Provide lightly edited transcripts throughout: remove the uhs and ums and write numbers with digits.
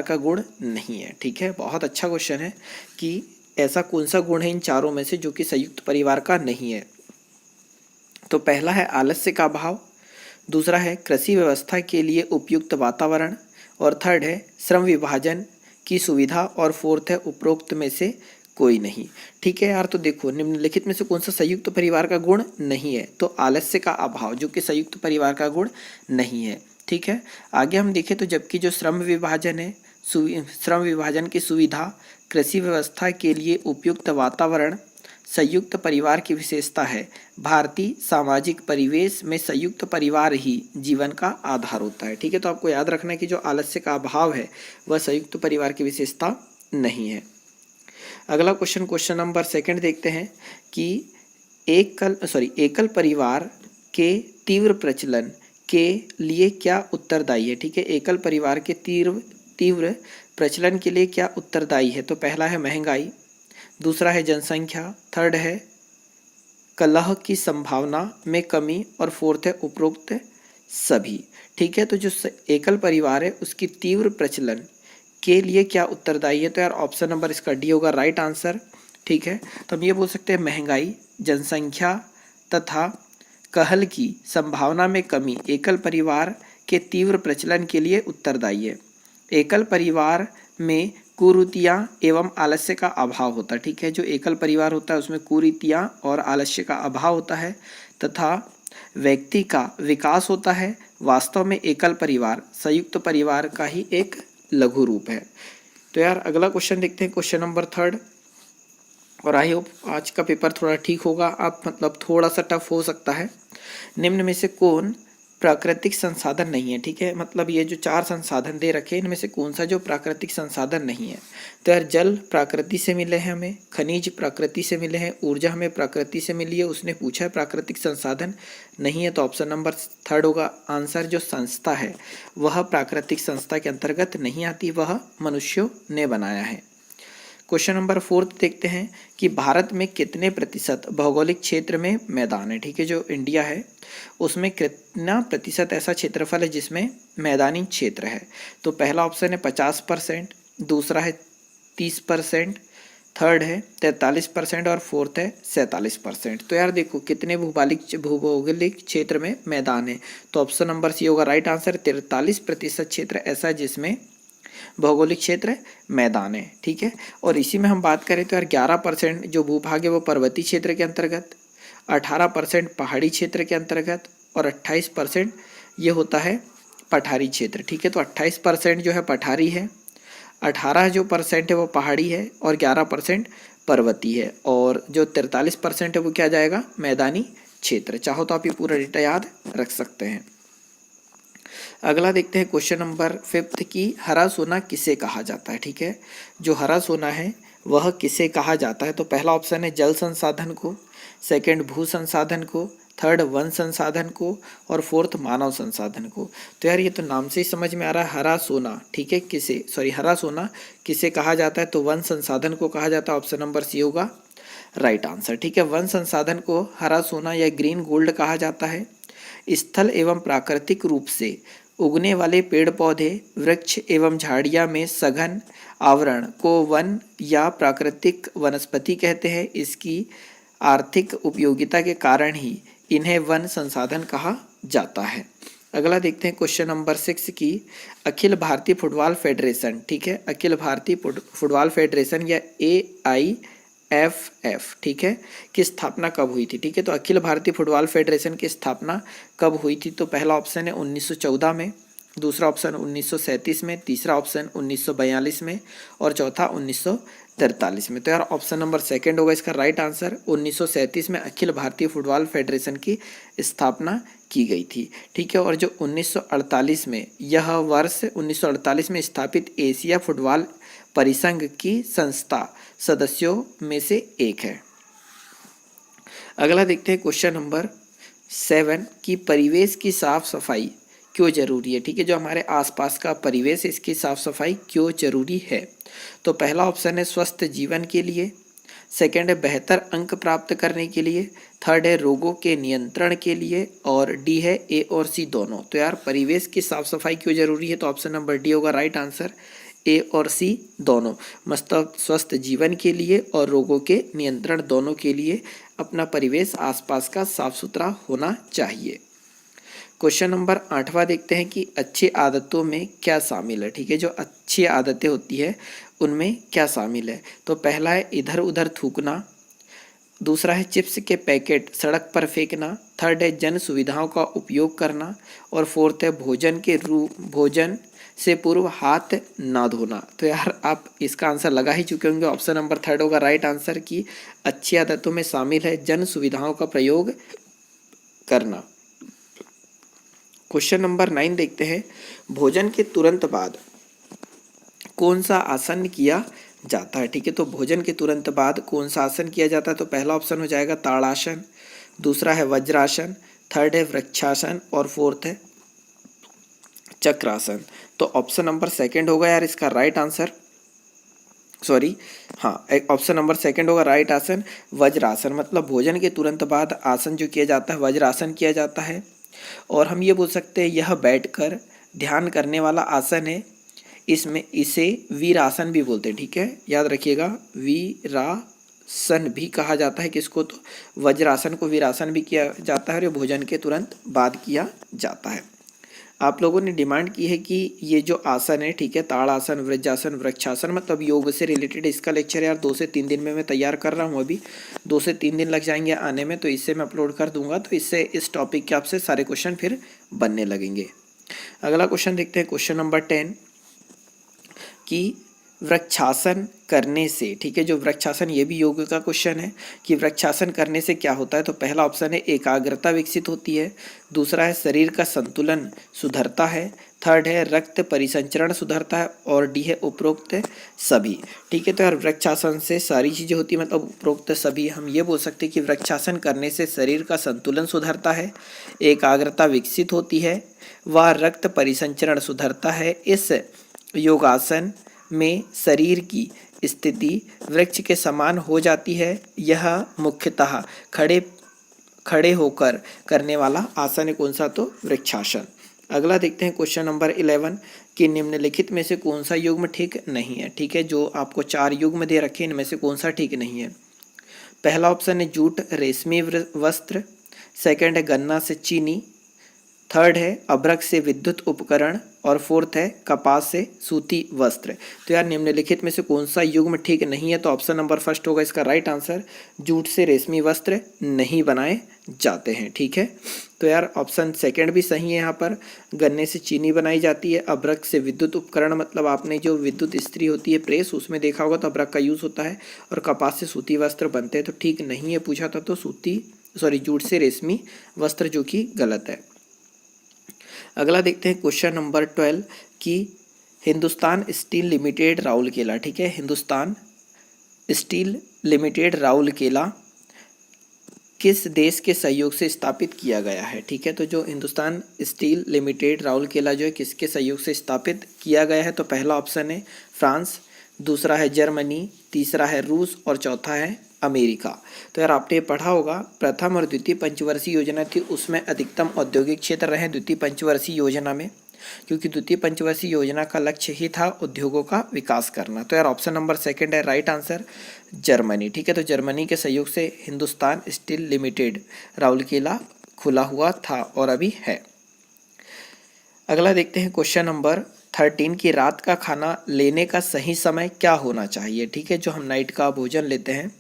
का गुण नहीं है। ठीक है, बहुत अच्छा क्वेश्चन है कि ऐसा कौन सा गुण है इन चारों में से जो कि संयुक्त परिवार का नहीं है। तो पहला है आलस्य का अभाव, दूसरा है कृषि व्यवस्था के लिए उपयुक्त वातावरण, और थर्ड है श्रम विभाजन की सुविधा, और फोर्थ है उपरोक्त में से कोई नहीं। ठीक है यार, तो देखो निम्नलिखित में से कौन सा संयुक्त परिवार का गुण नहीं है, तो आलस्य का अभाव जो कि संयुक्त परिवार का गुण नहीं है। ठीक है, आगे हम देखें तो जबकि जो श्रम विभाजन है, श्रम विभाजन की सुविधा, कृषि व्यवस्था के लिए उपयुक्त वातावरण संयुक्त परिवार की विशेषता है। भारतीय सामाजिक परिवेश में संयुक्त परिवार ही जीवन का आधार होता है। ठीक है, तो आपको याद रखना है कि जो आलस्य का अभाव है वह संयुक्त परिवार की विशेषता नहीं है। अगला क्वेश्चन, क्वेश्चन नंबर सेकंड देखते हैं कि एकल परिवार के तीव्र प्रचलन के लिए क्या उत्तरदायी है। ठीक है, एकल परिवार के तीव्र प्रचलन के लिए क्या उत्तरदायी है, तो पहला है महंगाई, दूसरा है जनसंख्या, थर्ड है कलह की संभावना में कमी, और फोर्थ है उपरोक्त सभी। ठीक है, तो जो एकल परिवार है उसकी तीव्र प्रचलन के लिए क्या उत्तरदायी है, तो यार ऑप्शन नंबर इसका डी होगा राइट आंसर। ठीक है, तो हम ये बोल सकते हैं महंगाई, जनसंख्या तथा कहल की संभावना में कमी एकल परिवार के तीव्र प्रचलन के लिए उत्तरदायी है। एकल परिवार में कुरीतियाँ एवं आलस्य का अभाव होता है। ठीक है, जो एकल परिवार होता है उसमें कुरीतियाँ और आलस्य का अभाव होता है तथा व्यक्ति का विकास होता है। वास्तव में एकल परिवार संयुक्त परिवार का ही एक लघु रूप है। तो यार अगला क्वेश्चन देखते हैं, क्वेश्चन नंबर थर्ड, और आई होप आज का पेपर थोड़ा ठीक होगा, आप मतलब थोड़ा सा टफ हो सकता है। निम्न में से कौन प्राकृतिक संसाधन नहीं है। ठीक है, मतलब ये जो चार संसाधन दे रखे हैं इनमें से कौन सा जो प्राकृतिक संसाधन नहीं है, तो यार जल प्रकृति से मिले हैं हमें, खनिज प्रकृति से मिले हैं, ऊर्जा हमें प्रकृति से मिली है, उसने पूछा है प्राकृतिक संसाधन नहीं है, तो ऑप्शन नंबर थर्ड होगा आंसर। जो संस्था है वह प्राकृतिक संस्था के अंतर्गत नहीं आती, वह मनुष्यों ने बनाया है। क्वेश्चन नंबर फोर्थ देखते हैं कि भारत में कितने प्रतिशत भौगोलिक क्षेत्र में मैदान है। ठीक है, जो इंडिया है उसमें कितना प्रतिशत ऐसा क्षेत्रफल है जिसमें मैदानी क्षेत्र है, तो पहला ऑप्शन है 50%, दूसरा है 30%, थर्ड है 43% और फोर्थ है 47%। तो यार देखो कितने भूगोलिक क्षेत्र में मैदान है, तो ऑप्शन नंबर सी होगा राइट आंसर। 43% क्षेत्र ऐसा है जिसमें भौगोलिक क्षेत्र मैदान है। ठीक है, और इसी में हम बात करें तो यार 11% जो भूभाग है वो पर्वतीय क्षेत्र के अंतर्गत, 18% पहाड़ी क्षेत्र के अंतर्गत, और 28% ये होता है पठारी क्षेत्र। ठीक है, तो 28% जो है पठारी है, 18% है वो पहाड़ी है, और 11% पर्वतीय है, और जो 43% है वो क्या जाएगा मैदानी क्षेत्र। चाहो तो आप ये पूरा डेटा याद रख सकते हैं। अगला देखते हैं क्वेश्चन नंबर फिफ्थ की हरा सोना किसे कहा जाता है। ठीक है, जो हरा सोना है वह किसे कहा जाता है, तो पहला ऑप्शन है जल संसाधन को, सेकंड भू संसाधन को, थर्ड वन संसाधन को, और फोर्थ मानव संसाधन को। तो यार ये तो नाम से ही समझ में आ रहा है हरा सोना। ठीक है, हरा सोना किसे कहा जाता है, तो वन संसाधन को कहा जाता है, ऑप्शन नंबर सी होगा राइट आंसर। ठीक है, वन संसाधन को हरा सोना या ग्रीन गोल्ड कहा जाता है। स्थल एवं प्राकृतिक रूप से उगने वाले पेड़ पौधे, वृक्ष एवं झाड़ियाँ में सघन आवरण को वन या प्राकृतिक वनस्पति कहते हैं। इसकी आर्थिक उपयोगिता के कारण ही इन्हें वन संसाधन कहा जाता है। अगला देखते हैं क्वेश्चन नंबर 6 की अखिल भारतीय फुटबॉल फेडरेशन। ठीक है, अखिल भारतीय फुटबॉल फेडरेशन या AIFF ठीक है की स्थापना कब हुई थी। ठीक है, तो अखिल भारतीय फुटबॉल फेडरेशन की स्थापना कब हुई थी, तो पहला ऑप्शन है 1914 में, दूसरा ऑप्शन 1937 में, तीसरा ऑप्शन 1942 में, और चौथा 1943 में। तो यार ऑप्शन नंबर सेकंड होगा इसका राइट आंसर। 1937 में अखिल भारतीय फुटबॉल फेडरेशन की स्थापना की गई थी। ठीक है, और जो 1948 में यह वर्ष 1948 में स्थापित एशिया फुटबॉल परिसंघ की संस्था सदस्यों में से एक है। अगला देखते हैं क्वेश्चन नंबर 7 की परिवेश की साफ सफाई क्यों जरूरी है। ठीक है, जो हमारे आसपास का परिवेश है इसकी साफ सफाई क्यों जरूरी है, तो पहला ऑप्शन है स्वस्थ जीवन के लिए, सेकंड है बेहतर अंक प्राप्त करने के लिए, थर्ड है रोगों के नियंत्रण के लिए, और डी है ए और सी दोनों। तो यार परिवेश की साफ सफाई क्यों जरूरी है, तो ऑप्शन नंबर डी होगा राइट आंसर। ए और सी दोनों, मतलब स्वस्थ जीवन के लिए और रोगों के नियंत्रण दोनों के लिए अपना परिवेश आसपास का साफ सुथरा होना चाहिए। क्वेश्चन नंबर 8वां देखते हैं कि अच्छी आदतों में क्या शामिल है। ठीक है, जो अच्छी आदतें होती है उनमें क्या शामिल है। तो पहला है इधर उधर थूकना, दूसरा है चिप्स के पैकेट सड़क पर फेंकना, थर्ड है जन सुविधाओं का उपयोग करना, और फोर्थ है भोजन से पूर्व हाथ ना धोना। तो यार आप इसका आंसर लगा ही चुके होंगे, ऑप्शन नंबर थर्ड होगा राइट आंसर की अच्छी आदतों में शामिल है जन सुविधाओं का प्रयोग करना। क्वेश्चन नंबर 9 देखते हैं, भोजन के तुरंत बाद कौन सा आसन किया जाता है। ठीक है, तो भोजन के तुरंत बाद कौन सा आसन किया जाता है। तो पहला ऑप्शन हो जाएगा ताड़ासन, दूसरा है वज्रासन, थर्ड है वृक्षासन और फोर्थ है चक्रासन। तो ऑप्शन नंबर सेकंड होगा यार इसका राइट आंसर, सॉरी हाँ, ऑप्शन नंबर सेकंड होगा राइट आसन वज्रासन। मतलब भोजन के तुरंत बाद आसन जो किया जाता है वज्रासन किया जाता है। और हम ये बोल सकते हैं यह बैठकर ध्यान करने वाला आसन है, इसमें इसे वीरासन भी बोलते हैं। ठीक है, याद रखिएगा वीरासन भी कहा जाता है किसको, तो वज्रासन को वीरासन भी किया जाता है और ये भोजन के तुरंत बाद किया जाता है। आप लोगों ने डिमांड की है कि ये जो आसन है, ठीक है, ताड़ासन वज्रासन वृक्षासन, मतलब योग से रिलेटेड इसका लेक्चर यार 2 से 3 दिन में मैं तैयार कर रहा हूँ। अभी 2 से 3 दिन लग जाएंगे आने में, तो इससे मैं अपलोड कर दूंगा, तो इससे इस टॉपिक के आपसे सारे क्वेश्चन फिर बनने लगेंगे। अगला क्वेश्चन देखते हैं, क्वेश्चन नंबर 10 कि वृक्षासन करने से, ठीक है, जो वृक्षासन ये भी योग का क्वेश्चन है कि वृक्षासन करने से क्या होता है। तो पहला ऑप्शन है एकाग्रता विकसित होती है, दूसरा है शरीर का संतुलन सुधरता है, थर्ड है रक्त परिसंचरण सुधरता है और डी है उपरोक्त सभी। ठीक है, तो यार वृक्षासन से सारी चीज़ें होती है, मतलब उपरोक्त सभी। हम ये बोल सकते हैं कि वृक्षासन करने से शरीर का संतुलन सुधरता है, एकाग्रता विकसित होती है व रक्त परिसंचरण सुधरता है। इस योगासन में शरीर की स्थिति वृक्ष के समान हो जाती है। यह मुख्यतः खड़े होकर करने वाला आसन है कौन सा, तो वृक्षासन। अगला देखते हैं क्वेश्चन नंबर 11 कि निम्नलिखित में से कौन सा युग्म ठीक नहीं है। ठीक है, जो आपको 4 युग्म दे रखे हैं इनमें से कौन सा ठीक नहीं है। पहला ऑप्शन है जूट रेशमी वस्त्र, सेकंड है गन्ना से चीनी, थर्ड है अभ्रक से विद्युत उपकरण और फोर्थ है कपास से सूती वस्त्र। तो यार निम्नलिखित में से कौन सा युग्म ठीक नहीं है। तो ऑप्शन नंबर फर्स्ट होगा इसका राइट आंसर, जूट से रेशमी वस्त्र नहीं बनाए जाते हैं। ठीक है, तो यार ऑप्शन सेकंड भी सही है, यहाँ पर गन्ने से चीनी बनाई जाती है, अभ्रक से विद्युत उपकरण, मतलब आपने जो विद्युत इस्त्री होती है प्रेस उसमें देखा होगा तो अभ्रक का यूज़ होता है, और कपास से सूती वस्त्र बनते हैं। तो ठीक नहीं है पूछा था, तो जूट से रेशमी वस्त्र, जो कि गलत है। अगला देखते हैं क्वेश्चन नंबर 12 कि हिंदुस्तान स्टील लिमिटेड राउरकेला, ठीक है, हिंदुस्तान स्टील लिमिटेड राउरकेला किस देश के सहयोग से स्थापित किया गया है। ठीक है, तो जो हिंदुस्तान स्टील लिमिटेड राउरकेला जो है किसके सहयोग से स्थापित किया गया है। तो पहला ऑप्शन है फ्रांस, दूसरा है जर्मनी, तीसरा है रूस और चौथा है अमेरिका। तो यार आपने पढ़ा होगा प्रथम और द्वितीय पंचवर्षीय योजना थी, उसमें अधिकतम औद्योगिक क्षेत्र रहे द्वितीय पंचवर्षीय योजना में, क्योंकि द्वितीय पंचवर्षीय योजना का लक्ष्य ही था उद्योगों का विकास करना। तो यार ऑप्शन नंबर सेकंड है राइट आंसर जर्मनी। ठीक है, तो जर्मनी के सहयोग से हिंदुस्तान स्टील लिमिटेड राउरकेला खुला हुआ था और अभी है। अगला देखते हैं क्वेश्चन नंबर 13 की रात का खाना लेने का सही समय क्या होना चाहिए। ठीक है, जो हम नाइट का भोजन लेते हैं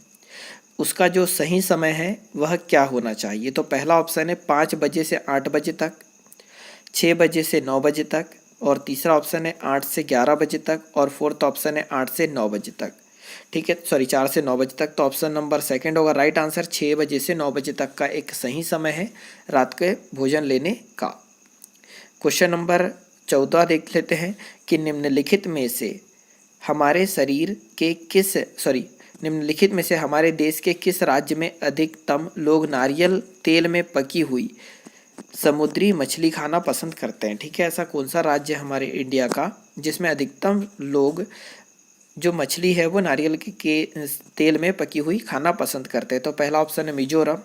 उसका जो सही समय है वह क्या होना चाहिए। तो पहला ऑप्शन है 5 बजे से 8 बजे तक, 6 बजे से 9 बजे तक, और तीसरा ऑप्शन है 8 से 11 बजे तक, और फोर्थ ऑप्शन है 8 से 9 बजे तक। ठीक है, सॉरी 4 से 9 बजे तक। तो ऑप्शन नंबर सेकंड होगा राइट आंसर, 6 बजे से 9 बजे तक का एक सही समय है रात के भोजन लेने का। क्वेश्चन नंबर 14 देख लेते हैं कि निम्नलिखित में से हमारे देश के किस राज्य में अधिकतम लोग नारियल तेल में पकी हुई समुद्री मछली खाना पसंद करते हैं। ठीक है, ऐसा कौन सा राज्य है हमारे इंडिया का जिसमें अधिकतम लोग जो मछली है वो नारियल के तेल में पकी हुई खाना पसंद करते हैं। तो पहला ऑप्शन है मिजोरम,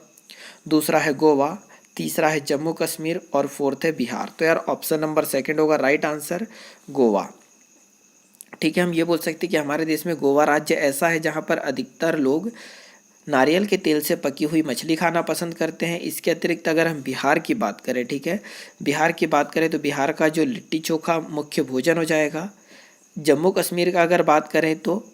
दूसरा है गोवा, तीसरा है जम्मू कश्मीर और फोर्थ है बिहार। तो यार ऑप्शन नंबर सेकंड होगा राइट आंसर गोवा। ठीक है, हम ये बोल सकते हैं कि हमारे देश में गोवा राज्य ऐसा है जहाँ पर अधिकतर लोग नारियल के तेल से पकी हुई मछली खाना पसंद करते हैं। इसके अतिरिक्त अगर हम बिहार की बात करें, ठीक है, बिहार की बात करें तो बिहार का जो लिट्टी चोखा मुख्य भोजन हो जाएगा। जम्मू कश्मीर का अगर बात करें तो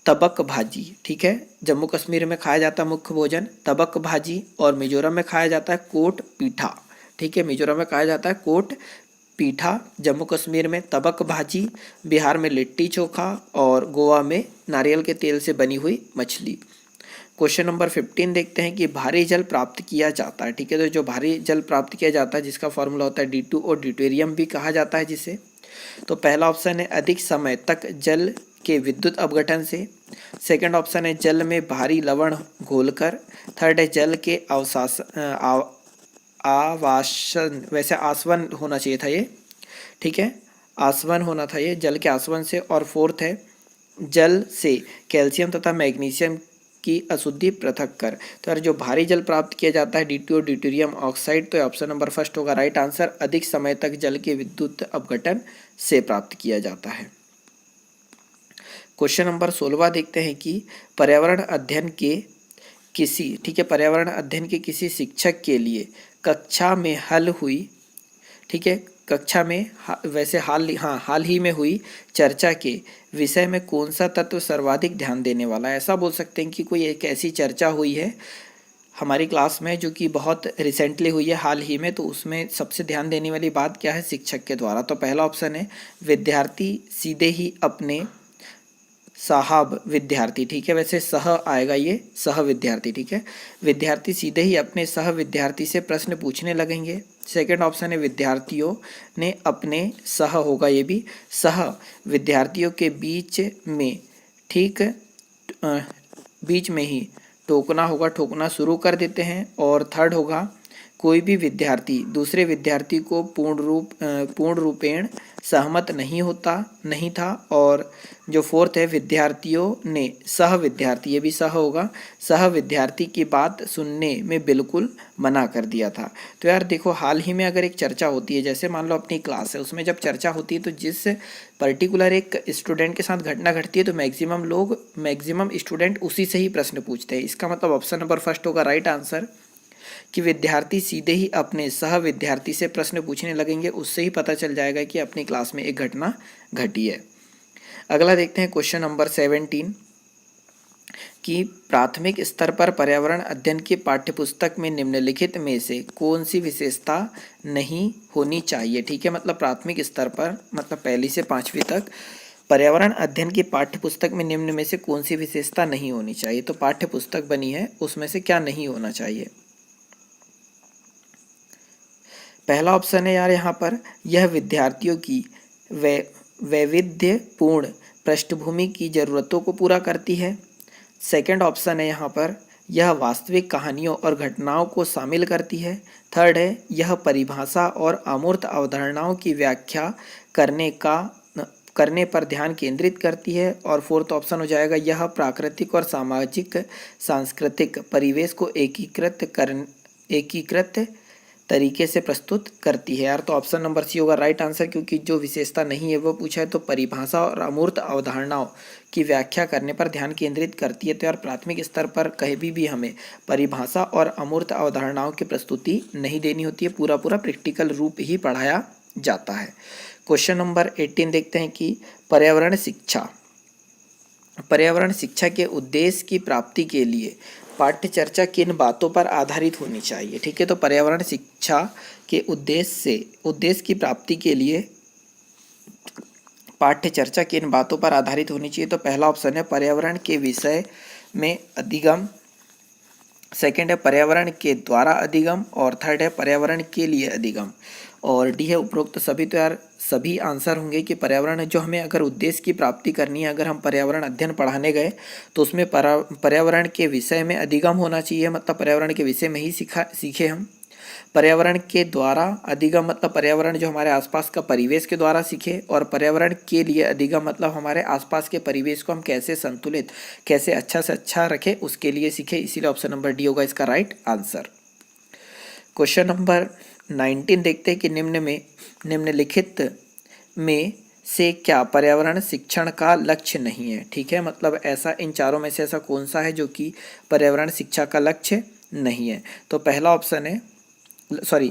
तबक भाजी, ठीक है, जम्मू कश्मीर में खाया जाता है मुख्य भोजन तबक भाजी, और मिजोरम में खाया जाता है कोट पीठा, ठीक है, मिजोरम में खाया जाता है कोट पीठा, जम्मू कश्मीर में तबक भाजी, बिहार में लिट्टी चोखा और गोवा में नारियल के तेल से बनी हुई मछली। क्वेश्चन नंबर 15 देखते हैं कि भारी जल प्राप्त किया जाता है, ठीक है, तो जो भारी जल प्राप्त किया जाता है जिसका फॉर्मूला होता है D2 और ड्यूटेरियम भी कहा जाता है जिसे। तो पहला ऑप्शन है अधिक समय तक जल के विद्युत अपघटन से, सेकंड ऑप्शन है जल में भारी लवण घोलकर, थर्ड है जल के आवासन, वैसे आसवन होना चाहिए था ये, ठीक है, आसवन होना था ये, जल के आसवन से, और फोर्थ है जल से कैल्शियम तथा मैग्नीशियम की अशुद्धि पृथक कर। तो यार जो भारी जल प्राप्त किया जाता है D2 और ड्यूटेरियम ऑक्साइड, तो ऑप्शन नंबर फर्स्ट होगा राइट आंसर, अधिक समय तक जल के विद्युत अपघटन से प्राप्त किया जाता है। क्वेश्चन नंबर 16 देखते हैं कि पर्यावरण अध्ययन के किसी, ठीक है, पर्यावरण अध्ययन के किसी शिक्षक के लिए कक्षा में हल हुई, ठीक है, कक्षा में वैसे हाल ही में हुई चर्चा के विषय में कौन सा तत्व सर्वाधिक ध्यान देने वाला है। ऐसा बोल सकते हैं कि कोई एक ऐसी चर्चा हुई है हमारी क्लास में जो कि बहुत रिसेंटली हुई है हाल ही में, तो उसमें सबसे ध्यान देने वाली बात क्या है, शिक्षक के द्वारा। तो पहला ऑप्शन है विद्यार्थी सीधे ही अपने साहब विद्यार्थी, ठीक है, वैसे सह आएगा ये सह विद्यार्थी, ठीक है, विद्यार्थी सीधे ही अपने सह विद्यार्थी से प्रश्न पूछने लगेंगे। सेकंड ऑप्शन है विद्यार्थियों ने अपने सह होगा ये भी सह विद्यार्थियों के बीच में, ठीक, बीच में ही टोकना होगा, ठोकना शुरू कर देते हैं। और थर्ड होगा कोई भी विद्यार्थी दूसरे विद्यार्थी को पूर्ण रूपेण सहमत नहीं था। और जो फोर्थ है विद्यार्थियों ने सह विद्यार्थी, ये भी सह होगा, सह विद्यार्थी की बात सुनने में बिल्कुल मना कर दिया था। तो यार देखो हाल ही में अगर एक चर्चा होती है, जैसे मान लो अपनी क्लास है, उसमें जब चर्चा होती है तो जिस पर्टिकुलर एक स्टूडेंट के साथ घटना घटती है तो मैक्सिमम स्टूडेंट उसी से ही प्रश्न पूछते हैं। इसका मतलब ऑप्शन नंबर फर्स्ट होगा राइट आंसर, कि विद्यार्थी सीधे ही अपने सह विद्यार्थी से प्रश्न पूछने लगेंगे, उससे ही पता चल जाएगा कि अपनी क्लास में एक घटना घटी है। अगला देखते हैं क्वेश्चन नंबर 17 कि प्राथमिक स्तर पर पर्यावरण अध्ययन की पाठ्यपुस्तक में निम्नलिखित में से कौन सी विशेषता नहीं होनी चाहिए, ठीक है, मतलब प्राथमिक स्तर पर मतलब पहली से पांचवी तक पर्यावरण अध्ययन की पाठ्यपुस्तक में निम्न में से कौन सी विशेषता नहीं होनी चाहिए। तो पाठ्यपुस्तक बनी है उसमें से क्या नहीं होना चाहिए। पहला ऑप्शन है यार यहाँ पर यह विद्यार्थियों की वैविध्यपूर्ण पृष्ठभूमि की ज़रूरतों को पूरा करती है। सेकंड ऑप्शन है यहाँ पर यह वास्तविक कहानियों और घटनाओं को शामिल करती है। थर्ड है यह परिभाषा और अमूर्त अवधारणाओं की व्याख्या करने पर ध्यान केंद्रित करती है। और फोर्थ ऑप्शन हो जाएगा यह प्राकृतिक और सामाजिक सांस्कृतिक परिवेश को एकीकृत तरीके से प्रस्तुत करती है। यार तो ऑप्शन नंबर सी होगा राइट आंसर, क्योंकि जो विशेषता नहीं है वो पूछा है तो परिभाषा और अमूर्त अवधारणाओं की व्याख्या करने पर ध्यान केंद्रित करती है। तो यार प्राथमिक स्तर पर कहीं भी हमें परिभाषा और अमूर्त अवधारणाओं की प्रस्तुति नहीं देनी होती है, पूरा प्रैक्टिकल रूप ही पढ़ाया जाता है। क्वेश्चन नंबर 18 देखते हैं कि पर्यावरण शिक्षा के उद्देश्य की प्राप्ति के लिए पाठ्य चर्चा किन बातों पर आधारित होनी चाहिए, ठीक है, तो पर्यावरण शिक्षा के उद्देश्य की प्राप्ति के लिए पाठ्य चर्चा किन बातों पर आधारित होनी चाहिए। तो पहला ऑप्शन है पर्यावरण के विषय में अधिगम, सेकंड है पर्यावरण के द्वारा अधिगम, और थर्ड है पर्यावरण के लिए अधिगम, और डी है उपरोक्त सभी। तो यार सभी आंसर होंगे कि पर्यावरण जो हमें अगर उद्देश्य की प्राप्ति करनी है, अगर हम पर्यावरण अध्ययन पढ़ाने गए तो उसमें पर्यावरण के विषय में अधिगम होना चाहिए, मतलब पर्यावरण के विषय में ही सीखे हम। पर्यावरण के द्वारा अधिगम मतलब पर्यावरण जो हमारे आसपास का परिवेश के द्वारा सीखे, और पर्यावरण के लिए अधिगम मतलब हमारे आसपास के परिवेश को हम कैसे संतुलित, कैसे अच्छा से अच्छा रखें उसके लिए सीखे। इसीलिए ऑप्शन नंबर डी होगा इसका राइट आंसर। क्वेश्चन नंबर 19 देखते हैं कि निम्नलिखित में से क्या पर्यावरण शिक्षण का लक्ष्य नहीं है। ठीक है, मतलब ऐसा इन चारों में से ऐसा कौन सा है जो कि पर्यावरण शिक्षा का लक्ष्य नहीं है। तो पहला ऑप्शन है, सॉरी,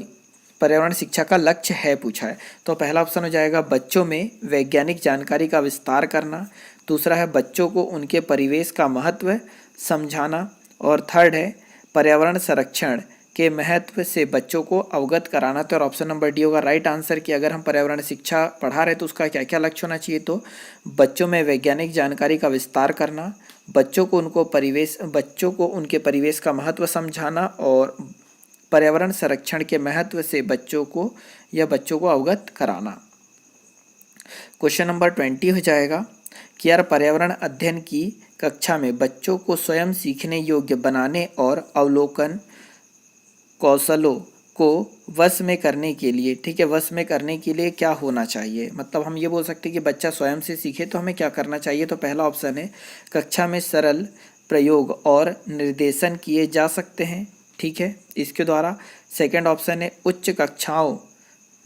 पर्यावरण शिक्षा का लक्ष्य है पूछा है, तो पहला ऑप्शन हो जाएगा बच्चों में वैज्ञानिक जानकारी का विस्तार करना। दूसरा है बच्चों को उनके परिवेश का महत्व समझाना। और थर्ड है पर्यावरण संरक्षण के महत्व से बच्चों को अवगत कराना। तो ऑप्शन नंबर डी होगा राइट आंसर कि अगर हम पर्यावरण शिक्षा पढ़ा रहे तो उसका क्या क्या लक्ष्य होना चाहिए। तो बच्चों में वैज्ञानिक जानकारी का विस्तार करना, बच्चों को उनके परिवेश का महत्व समझाना और पर्यावरण संरक्षण के महत्व से बच्चों को अवगत कराना। क्वेश्चन नंबर 20 हो जाएगा कि यार पर्यावरण अध्ययन की कक्षा में बच्चों को स्वयं सीखने योग्य बनाने और अवलोकन कौशलों को वश में करने के लिए, ठीक है, वश में करने के लिए क्या होना चाहिए। मतलब हम ये बोल सकते हैं कि बच्चा स्वयं से सीखे तो हमें क्या करना चाहिए। तो पहला ऑप्शन है कक्षा में सरल प्रयोग और निर्देशन किए जा सकते हैं, ठीक है, इसके द्वारा। सेकंड ऑप्शन है उच्च कक्षाओं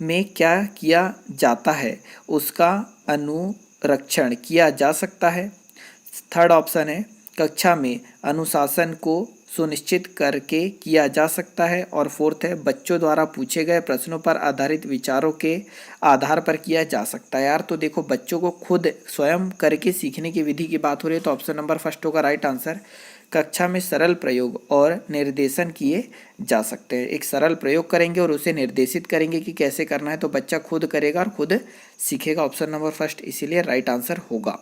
में क्या किया जाता है उसका अनुरक्षण किया जा सकता है। थर्ड ऑप्शन है कक्षा में अनुशासन को सुनिश्चित करके किया जा सकता है। और फोर्थ है बच्चों द्वारा पूछे गए प्रश्नों पर आधारित विचारों के आधार पर किया जा सकता है। यार तो देखो बच्चों को खुद स्वयं करके सीखने की विधि की बात हो रही है, तो ऑप्शन नंबर फर्स्ट होगा राइट आंसर। कक्षा में सरल प्रयोग और निर्देशन किए जा सकते हैं। एक सरल प्रयोग करेंगे और उसे निर्देशित करेंगे कि कैसे करना है, तो बच्चा खुद करेगा और खुद सीखेगा। ऑप्शन नंबर फर्स्ट इसीलिए राइट आंसर होगा।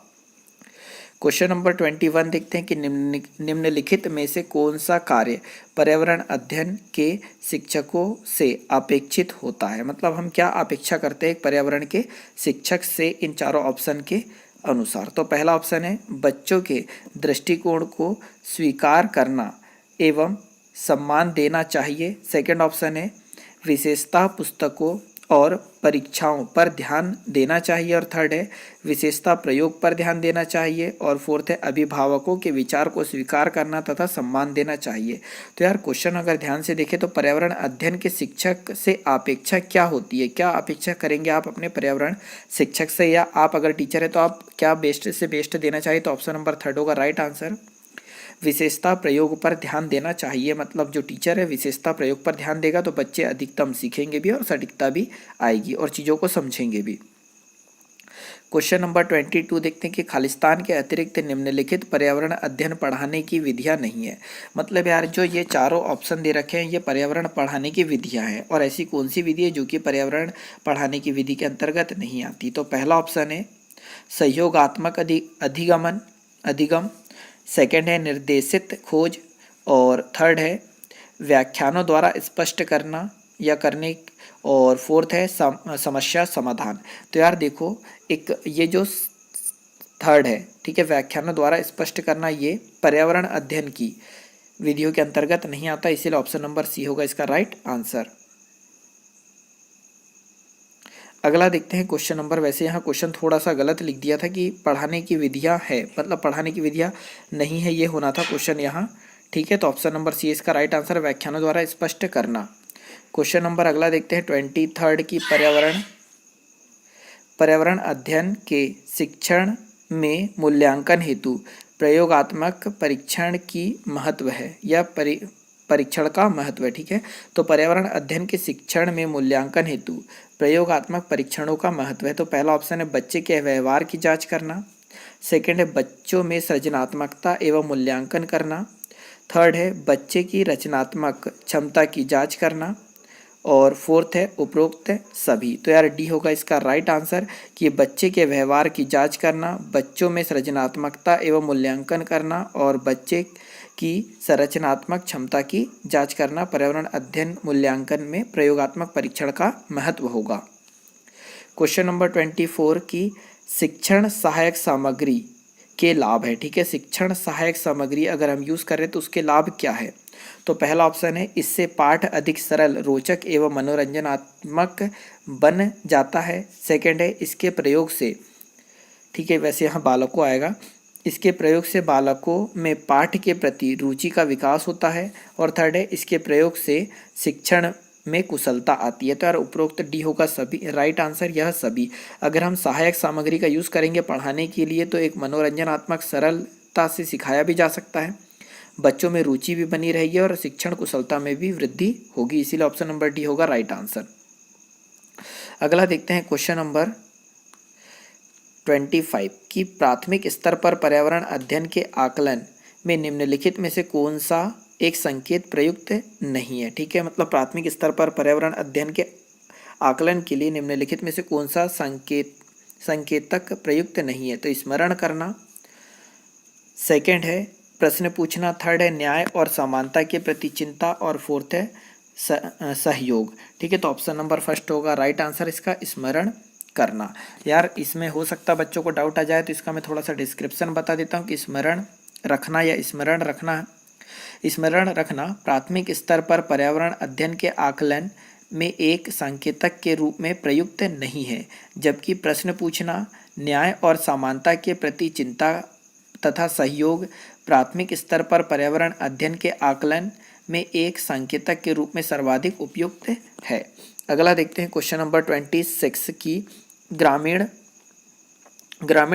क्वेश्चन नंबर 21 देखते हैं कि निम्नलिखित में से कौन सा कार्य पर्यावरण अध्ययन के शिक्षकों से अपेक्षित होता है। मतलब हम क्या अपेक्षा करते हैं एक पर्यावरण के शिक्षक से इन चारों ऑप्शन के अनुसार। तो पहला ऑप्शन है बच्चों के दृष्टिकोण को स्वीकार करना एवं सम्मान देना चाहिए। सेकंड ऑप्शन है विशेषता पुस्तकों और परीक्षाओं पर ध्यान देना चाहिए। और थर्ड है विशेषता प्रयोग पर ध्यान देना चाहिए। और फोर्थ है अभिभावकों के विचार को स्वीकार करना तथा सम्मान देना चाहिए। तो यार क्वेश्चन अगर ध्यान से देखें तो पर्यावरण अध्ययन के शिक्षक से अपेक्षा क्या होती है, क्या अपेक्षा करेंगे आप अपने पर्यावरण शिक्षक से, या आप अगर टीचर है तो आप क्या बेस्ट से बेस्ट देना चाहिए। तो ऑप्शन नंबर थर्ड होगा राइट आंसर। विशेषता प्रयोग पर ध्यान देना चाहिए, मतलब जो टीचर है विशेषता प्रयोग पर ध्यान देगा तो बच्चे अधिकतम सीखेंगे भी और सटीकता भी आएगी और चीज़ों को समझेंगे भी। क्वेश्चन नंबर 22 देखते हैं कि खालिस्तान के अतिरिक्त निम्नलिखित पर्यावरण अध्ययन पढ़ाने की विधियां नहीं है। मतलब यार जो ये चारों ऑप्शन दे रखे हैं ये पर्यावरण पढ़ाने की विधियां हैं, और ऐसी कौन सी विधि है जो कि पर्यावरण पढ़ाने की विधि के अंतर्गत नहीं आती। तो पहला ऑप्शन है सहयोगात्मक अधिगम। सेकंड है निर्देशित खोज। और थर्ड है व्याख्यानों द्वारा स्पष्ट करना या करने। और फोर्थ है समस्या समाधान। तो यार देखो एक ये जो थर्ड है, ठीक है, व्याख्यानों द्वारा स्पष्ट करना, ये पर्यावरण अध्ययन की विधियों के अंतर्गत नहीं आता, इसीलिए ऑप्शन नंबर सी होगा इसका राइट आंसर। अगला देखते हैं क्वेश्चन नंबर, वैसे यहाँ क्वेश्चन थोड़ा सा गलत लिख दिया था कि पढ़ाने की विधियाँ है, मतलब पढ़ाने की विधियाँ नहीं है ये होना था क्वेश्चन यहाँ, ठीक है। तो ऑप्शन नंबर सी इसका राइट आंसर, व्याख्यानों द्वारा स्पष्ट करना। क्वेश्चन नंबर अगला देखते हैं 23 की पर्यावरण अध्ययन के शिक्षण में मूल्यांकन हेतु प्रयोगात्मक परीक्षण की महत्व है या परीक्षण का महत्व है, ठीक है। तो पर्यावरण अध्ययन के शिक्षण में मूल्यांकन हेतु प्रयोगात्मक परीक्षणों का महत्व है। तो पहला ऑप्शन है बच्चे के व्यवहार की जांच करना। सेकंड है बच्चों में सृजनात्मकता एवं मूल्यांकन करना। थर्ड है बच्चे की रचनात्मक क्षमता की जांच करना। और फोर्थ है उपरोक्त सभी। तो यार डी होगा इसका राइट आंसर कि बच्चे के व्यवहार की जांच करना, बच्चों में सृजनात्मकता एवं मूल्यांकन करना और बच्चे की संरचनात्मक क्षमता की जांच करना पर्यावरण अध्ययन मूल्यांकन में प्रयोगात्मक परीक्षण का महत्व होगा। क्वेश्चन नंबर 24 की शिक्षण सहायक सामग्री के लाभ है, ठीक है। शिक्षण सहायक सामग्री अगर हम यूज़ करें तो उसके लाभ क्या है। तो पहला ऑप्शन है इससे पाठ अधिक सरल, रोचक एवं मनोरंजनात्मक बन जाता है। सेकंड है इसके प्रयोग से, ठीक है, वैसे यहाँ बालकों आएगा, इसके प्रयोग से बालकों में पाठ के प्रति रुचि का विकास होता है। और थर्ड है इसके प्रयोग से शिक्षण में कुशलता आती है। तो यार उपरोक्त डी होगा सभी, राइट आंसर यह सभी। अगर हम सहायक सामग्री का यूज़ करेंगे पढ़ाने के लिए तो एक मनोरंजनात्मक सरलता से सिखाया भी जा सकता है, बच्चों में रुचि भी बनी रहेगी और शिक्षण कुशलता में भी वृद्धि होगी, इसीलिए ऑप्शन नंबर डी होगा राइट आंसर। अगला देखते हैं क्वेश्चन नंबर 25 कि प्राथमिक स्तर पर पर्यावरण अध्ययन के आकलन में निम्नलिखित में से कौन सा एक संकेत प्रयुक्त नहीं है। ठीक है, मतलब प्राथमिक स्तर पर पर्यावरण अध्ययन के आकलन के लिए निम्नलिखित में से कौन सा संकेतक प्रयुक्त नहीं है। तो स्मरण करना, सेकंड है प्रश्न पूछना, थर्ड है न्याय और समानता के प्रति चिंता, और फोर्थ है सहयोग। ठीक है, तो ऑप्शन नंबर फर्स्ट होगा राइट आंसर इसका, स्मरण करना। यार इसमें हो सकता है बच्चों को डाउट आ जाए, तो इसका मैं थोड़ा सा डिस्क्रिप्शन बता देता हूँ कि स्मरण रखना या स्मरण रखना। स्मरण रखना प्राथमिक स्तर पर पर्यावरण अध्ययन के आकलन में एक संकेतक के रूप में प्रयुक्त नहीं है, जबकि प्रश्न पूछना, न्याय और समानता के प्रति चिंता तथा सहयोग प्राथमिक स्तर पर पर्यावरण अध्ययन के आकलन में एक संकेतक के रूप में सर्वाधिक उपयुक्त है। अगला देखते हैं क्वेश्चन नंबर 26 की ग्रामीण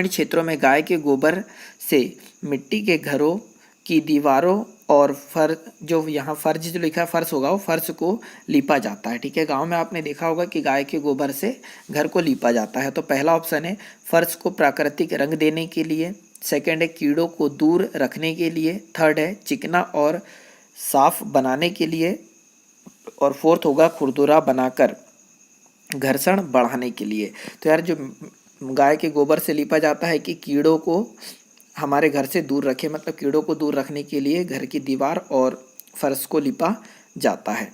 क्षेत्रों में गाय के गोबर से मिट्टी के घरों की दीवारों और फर्श जो लिखा है फर्श होगा वो फर्श को लीपा जाता है। ठीक है, गांव में आपने देखा होगा कि गाय के गोबर से घर को लीपा जाता है। तो पहला ऑप्शन है फर्श को प्राकृतिक रंग देने के लिए, सेकंड है कीड़ों को दूर रखने के लिए, थर्ड है चिकना और साफ बनाने के लिए, और फोर्थ होगा खुरदुरा बनाकर घर्षण बढ़ाने के लिए। तो यार जो गाय के गोबर से लीपा जाता है कि कीड़ों को हमारे घर से दूर रखे, मतलब कीड़ों को दूर रखने के लिए घर की दीवार और फर्श को लीपा जाता है।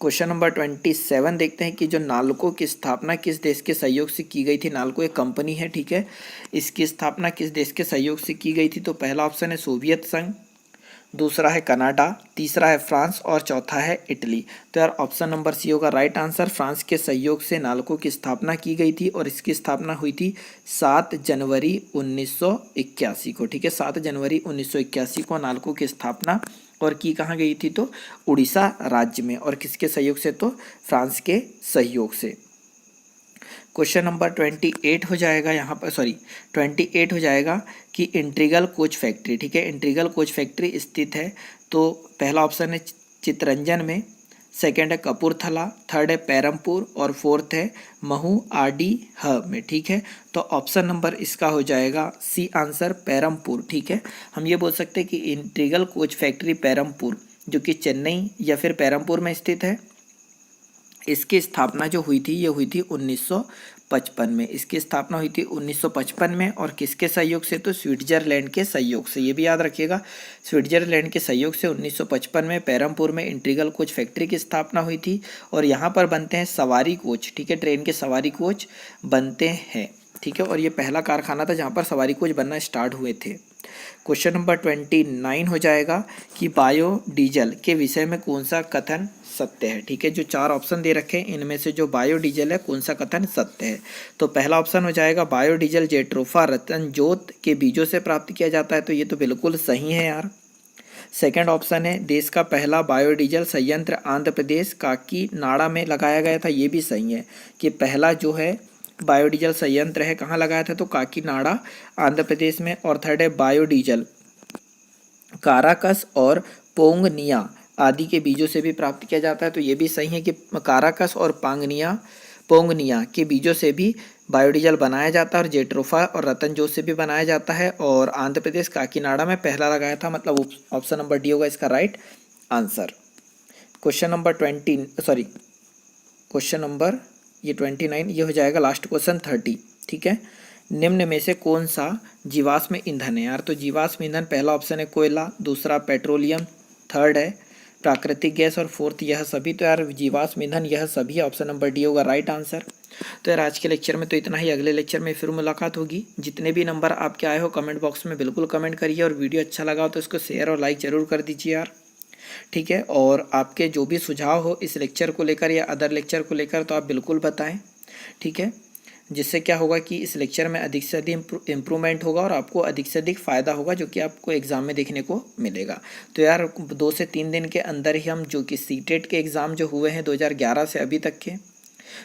क्वेश्चन नंबर 27 देखते हैं कि जो नालको की स्थापना किस देश के सहयोग से की गई थी। नालको एक कंपनी है, ठीक है, इसकी स्थापना किस देश के सहयोग से की गई थी। तो पहला ऑप्शन है सोवियत संघ, दूसरा है कनाडा, तीसरा है फ्रांस और चौथा है इटली। तो यार ऑप्शन नंबर सी होगा राइट आंसर। फ्रांस के सहयोग से नालको की स्थापना की गई थी और इसकी स्थापना हुई थी 7 जनवरी 1981 को। ठीक है, 7 जनवरी 1981 को नालको की स्थापना और की कहाँ गई थी, तो उड़ीसा राज्य में, और किसके सहयोग से, तो फ्रांस के सहयोग से। क्वेश्चन नंबर 28 हो जाएगा यहाँ पर, 28 हो जाएगा कि इंटीग्रल कोच फैक्ट्री, ठीक है, इंटीग्रल कोच फैक्ट्री स्थित है। तो पहला ऑप्शन है चितरंजन में, सेकंड है कपूरथला, थर्ड है पैरमपुर और फोर्थ है महू आडी ह में। ठीक है, तो ऑप्शन नंबर इसका हो जाएगा सी आंसर, पैरमपुर। ठीक है, हम ये बोल सकते हैं कि इंटीग्रल कोच फैक्ट्री पैरमपुर जो कि चेन्नई या फिर पैरमपुर में स्थित है, इसकी स्थापना जो हुई थी ये हुई थी 1955 में। इसकी स्थापना हुई थी 1955 में, और किसके सहयोग से, तो स्विट्जरलैंड के सहयोग से। ये भी याद रखिएगा, स्विट्जरलैंड के सहयोग से 1955 में पैरमपुर में इंटीग्रल कोच फैक्ट्री की स्थापना हुई थी। और यहाँ पर बनते हैं सवारी कोच, ठीक है, ट्रेन के सवारी कोच बनते हैं। ठीक है, और ये पहला कारखाना था जहाँ पर सवारी कोच बनना स्टार्ट हुए थे। क्वेश्चन नंबर 29 हो जाएगा कि बायोडीजल के विषय में कौन सा कथन सत्य है। ठीक है, जो 4 ऑप्शन दे रखे हैं इनमें से जो बायोडीजल है कौन सा कथन सत्य है। तो पहला ऑप्शन हो जाएगा बायोडीजल जेट्रोफा रतनजोत के बीजों से प्राप्त किया जाता है, तो ये तो बिल्कुल सही है यार। सेकंड ऑप्शन है देश का पहला बायोडीजल संयंत्र आंध्र प्रदेश काकीनाडा में लगाया गया था, ये भी सही है कि पहला जो है बायोडीजल संयंत्र है कहाँ लगाया था, तो काकीनाडा आंध्र प्रदेश में। और थर्ड है बायोडीजल काराकस और पोंगनिया आदि के बीजों से भी प्राप्त किया जाता है, तो ये भी सही है कि काराकस और पोंगनिया के बीजों से भी बायोडीजल बनाया जाता है, और जेट्रोफा और रतनजोत से भी बनाया जाता है। और आंध्र प्रदेश काकीनाडा में पहला लगाया था, मतलब ऑप्शन नंबर डी होगा इसका राइट आंसर। क्वेश्चन नंबर 29 ये हो जाएगा लास्ट क्वेश्चन 30। ठीक है, निम्न में से कौन सा जीवाश्म ईंधन है यार। तो जीवाश्म ईंधन पहला ऑप्शन है कोयला, दूसरा पेट्रोलियम, थर्ड है प्राकृतिक गैस और फोर्थ यह सभी। तो यार जीवाश्म ईंधन यह सभी, ऑप्शन नंबर डी होगा राइट आंसर। तो यार आज के लेक्चर में तो इतना ही, अगले लेक्चर में फिर मुलाकात होगी। जितने भी नंबर आपके आए हो कमेंट बॉक्स में बिल्कुल कमेंट करिए, और वीडियो अच्छा लगा हो तो इसको शेयर और लाइक ज़रूर कर दीजिए यार। ठीक है, और आपके जो भी सुझाव हो इस लेक्चर को लेकर या अदर लेक्चर को लेकर तो आप बिल्कुल बताएं। ठीक है, जिससे क्या होगा कि इस लेक्चर में अधिक से अधिक इम्प्रूवमेंट होगा और आपको अधिक से अधिक फ़ायदा होगा जो कि आपको एग्ज़ाम में देखने को मिलेगा। तो यार 2 से 3 दिन के अंदर ही हम जो कि सीटेट के एग्ज़ाम जो हुए हैं 2011 से अभी तक के,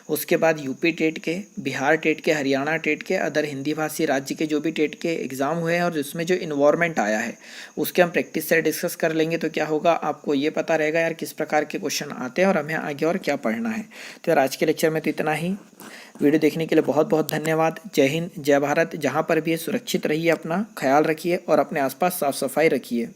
उसके बाद यूपी टेट के, बिहार टेट के, हरियाणा टेट के, अदर हिंदी भाषी राज्य के जो भी टेट के एग्ज़ाम हुए हैं और उसमें जो इन्वॉल्वमेंट आया है उसके हम प्रैक्टिस से डिस्कस कर लेंगे। तो क्या होगा, आपको ये पता रहेगा यार किस प्रकार के क्वेश्चन आते हैं और हमें आगे और क्या पढ़ना है। तो यार आज के लेक्चर में तो इतना ही। वीडियो देखने के लिए बहुत बहुत धन्यवाद। जय हिंद, जय भारत। जहाँ पर भी सुरक्षित रहिए, अपना ख्याल रखिए और अपने आसपास साफ सफाई रखिए।